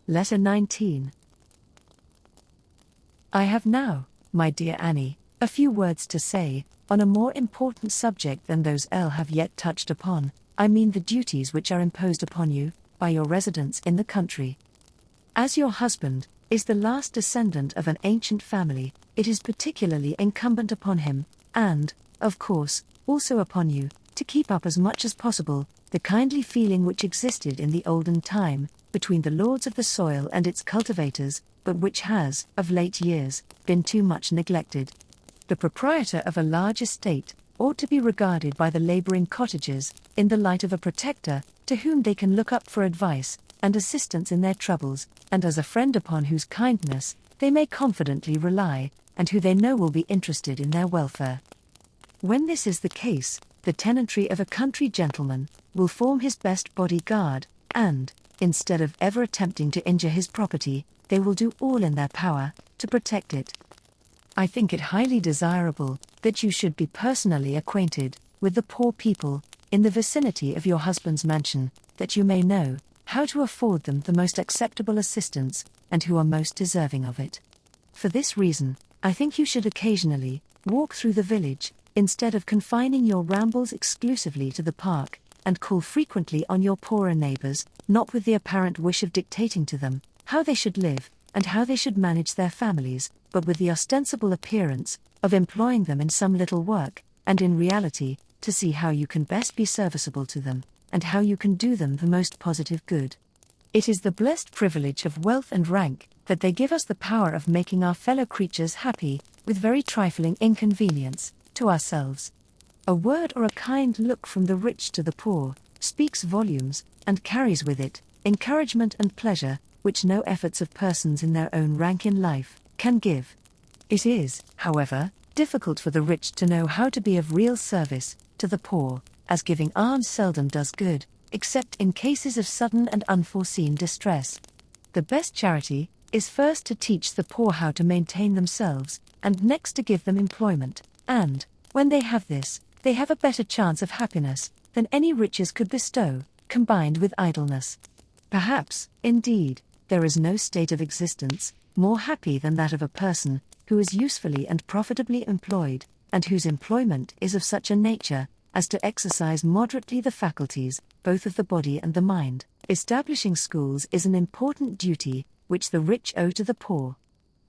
Letter 19. I have now, my dear Annie, a few words to say, on a more important subject than those L have yet touched upon. I mean the duties which are imposed upon you, by your residence in the country. As your husband is the last descendant of an ancient family, it is particularly incumbent upon him, and, of course, also upon you, to keep up as much as possible the kindly feeling which existed in the olden time, between the lords of the soil and its cultivators, but which has, of late years, been too much neglected. The proprietor of a large estate ought to be regarded by the labouring cottagers in the light of a protector, to whom they can look up for advice and assistance in their troubles, and as a friend upon whose kindness they may confidently rely, and who they know will be interested in their welfare. When this is the case, the tenantry of a country gentleman will form his best bodyguard, and, instead of ever attempting to injure his property, they will do all in their power to protect it. I think it highly desirable that you should be personally acquainted with the poor people in the vicinity of your husband's mansion, that you may know how to afford them the most acceptable assistance, and who are most deserving of it. For this reason, I think you should occasionally walk through the village, instead of confining your rambles exclusively to the park, and call frequently on your poorer neighbours, not with the apparent wish of dictating to them how they should live, and how they should manage their families, but with the ostensible appearance of employing them in some little work, and in reality, to see how you can best be serviceable to them, and how you can do them the most positive good. It is the blessed privilege of wealth and rank, that they give us the power of making our fellow creatures happy, with very trifling inconvenience to ourselves. A word or a kind look from the rich to the poor speaks volumes, and carries with it encouragement and pleasure, which no efforts of persons in their own rank in life can give. It is, however, difficult for the rich to know how to be of real service to the poor, as giving alms seldom does good, except in cases of sudden and unforeseen distress. The best charity is first to teach the poor how to maintain themselves, and next to give them employment, and, when they have this, they have a better chance of happiness than any riches could bestow, combined with idleness. Perhaps, indeed, there is no state of existence more happy than that of a person who is usefully and profitably employed, and whose employment is of such a nature as to exercise moderately the faculties, both of the body and the mind. Establishing schools is an important duty which the rich owe to the poor.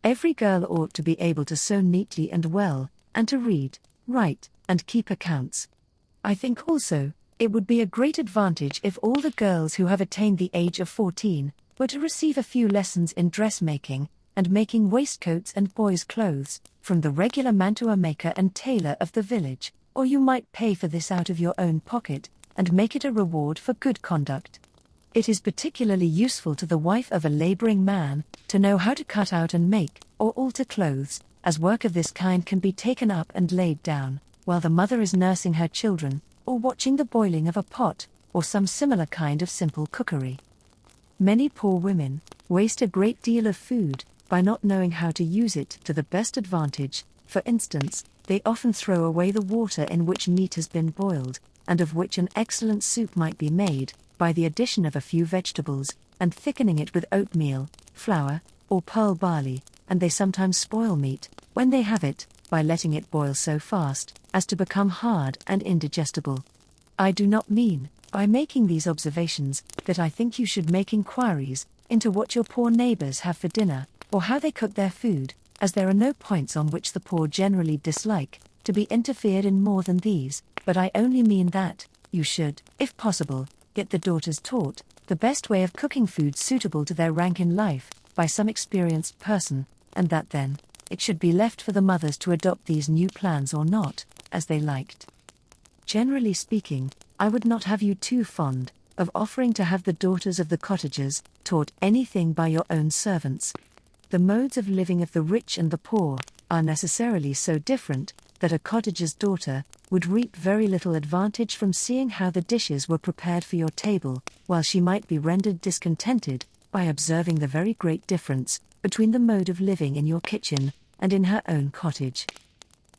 Every girl ought to be able to sew neatly and well, and to read, write, and keep accounts. I think also, it would be a great advantage if all the girls who have attained the age of 14 were to receive a few lessons in dressmaking, and making waistcoats and boys' clothes, from the regular mantua maker and tailor of the village, or you might pay for this out of your own pocket, and make it a reward for good conduct. It is particularly useful to the wife of a labouring man, to know how to cut out and make, or alter clothes, as work of this kind can be taken up and laid down, while the mother is nursing her children, or watching the boiling of a pot, or some similar kind of simple cookery. Many poor women waste a great deal of food, by not knowing how to use it to the best advantage. For instance, they often throw away the water in which meat has been boiled, and of which an excellent soup might be made, by the addition of a few vegetables, and thickening it with oatmeal, flour, or pearl barley, and they sometimes spoil meat, when they have it, by letting it boil so fast, as to become hard and indigestible. I do not mean, by making these observations, that I think you should make inquiries into what your poor neighbours have for dinner, or how they cook their food, as there are no points on which the poor generally dislike to be interfered in more than these, but I only mean that you should, if possible, get the daughters taught the best way of cooking food suitable to their rank in life, by some experienced person, and that then, it should be left for the mothers to adopt these new plans or not, as they liked. Generally speaking, I would not have you too fond of offering to have the daughters of the cottagers taught anything by your own servants. The modes of living of the rich and the poor are necessarily so different, that a cottager's daughter would reap very little advantage from seeing how the dishes were prepared for your table, while she might be rendered discontented by observing the very great difference between the mode of living in your kitchen and in her own cottage.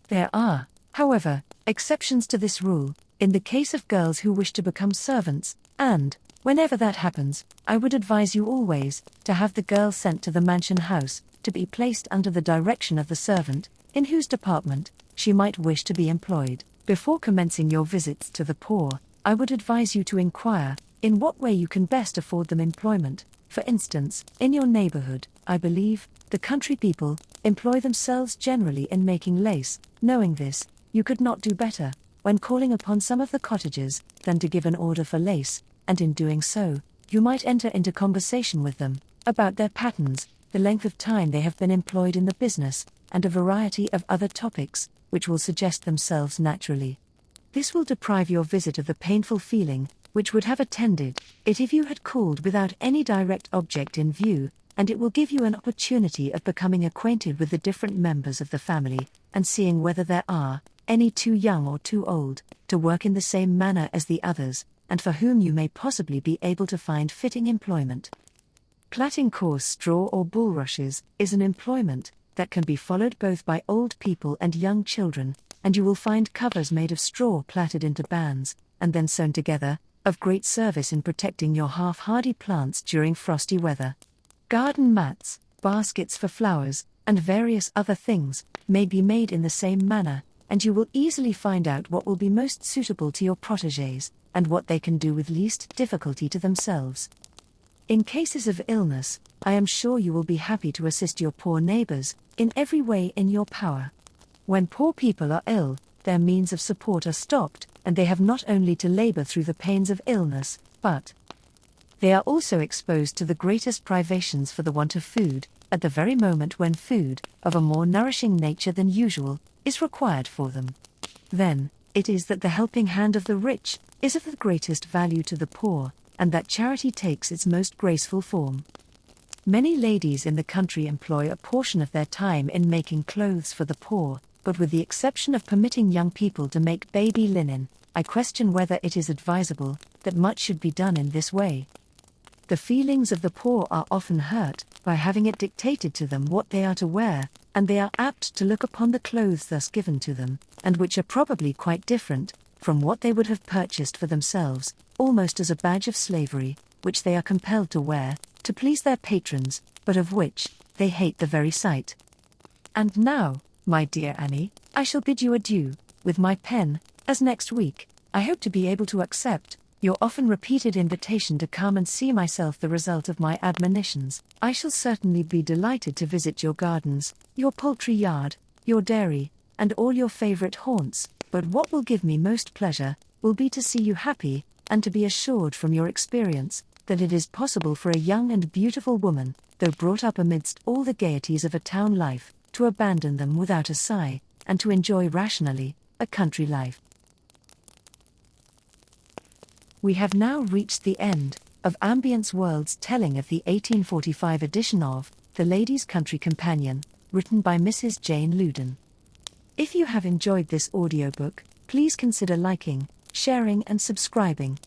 There are, however, exceptions to this rule, in the case of girls who wish to become servants, and, Whenever that happens, I would advise you always to have the girl sent to the mansion house, to be placed under the direction of the servant, in whose department she might wish to be employed. Before commencing your visits to the poor, I would advise you to inquire in what way you can best afford them employment. For instance, in your neighborhood, I believe, the country people employ themselves generally in making lace. Knowing this, you could not do better, when calling upon some of the cottagers, than to give an order for lace, and in doing so, you might enter into conversation with them about their patterns, the length of time they have been employed in the business, and a variety of other topics, which will suggest themselves naturally. This will deprive your visit of the painful feeling which would have attended it if you had called without any direct object in view, and it will give you an opportunity of becoming acquainted with the different members of the family, and seeing whether there are any too young or too old to work in the same manner as the others, and for whom you may possibly be able to find fitting employment. Plaiting coarse straw or bulrushes is an employment that can be followed both by old people and young children, and you will find covers made of straw plaited into bands, and then sewn together, of great service in protecting your half-hardy plants during frosty weather. Garden mats, baskets for flowers, and various other things may be made in the same manner, and you will easily find out what will be most suitable to your protégés, and what they can do with least difficulty to themselves. In cases of illness, I am sure you will be happy to assist your poor neighbors in every way in your power. When poor people are ill, their means of support are stopped, and they have not only to labor through the pains of illness, but they are also exposed to the greatest privations for the want of food, at the very moment when food, of a more nourishing nature than usual, is required for them. Then, it is that the helping hand of the rich is of the greatest value to the poor, and that charity takes its most graceful form. Many ladies in the country employ a portion of their time in making clothes for the poor, but with the exception of permitting young people to make baby linen, I question whether it is advisable that much should be done in this way. The feelings of the poor are often hurt by having it dictated to them what they are to wear, and they are apt to look upon the clothes thus given to them, and which are probably quite different from what they would have purchased for themselves, almost as a badge of slavery, which they are compelled to wear, to please their patrons, but of which they hate the very sight. And now, my dear Annie, I shall bid you adieu, with my pen, as next week, I hope to be able to accept your often repeated invitation to come and see myself the result of my admonitions. I shall certainly be delighted to visit your gardens, your poultry yard, your dairy, and all your favorite haunts, but what will give me most pleasure will be to see you happy, and to be assured from your experience that it is possible for a young and beautiful woman, though brought up amidst all the gaieties of a town life, to abandon them without a sigh, and to enjoy rationally a country life. We have now reached the end of Ambience World's telling of the 1845 edition of The Lady's Country Companion, written by Mrs. Jane Loudon. If you have enjoyed this audiobook, please consider liking, sharing and subscribing,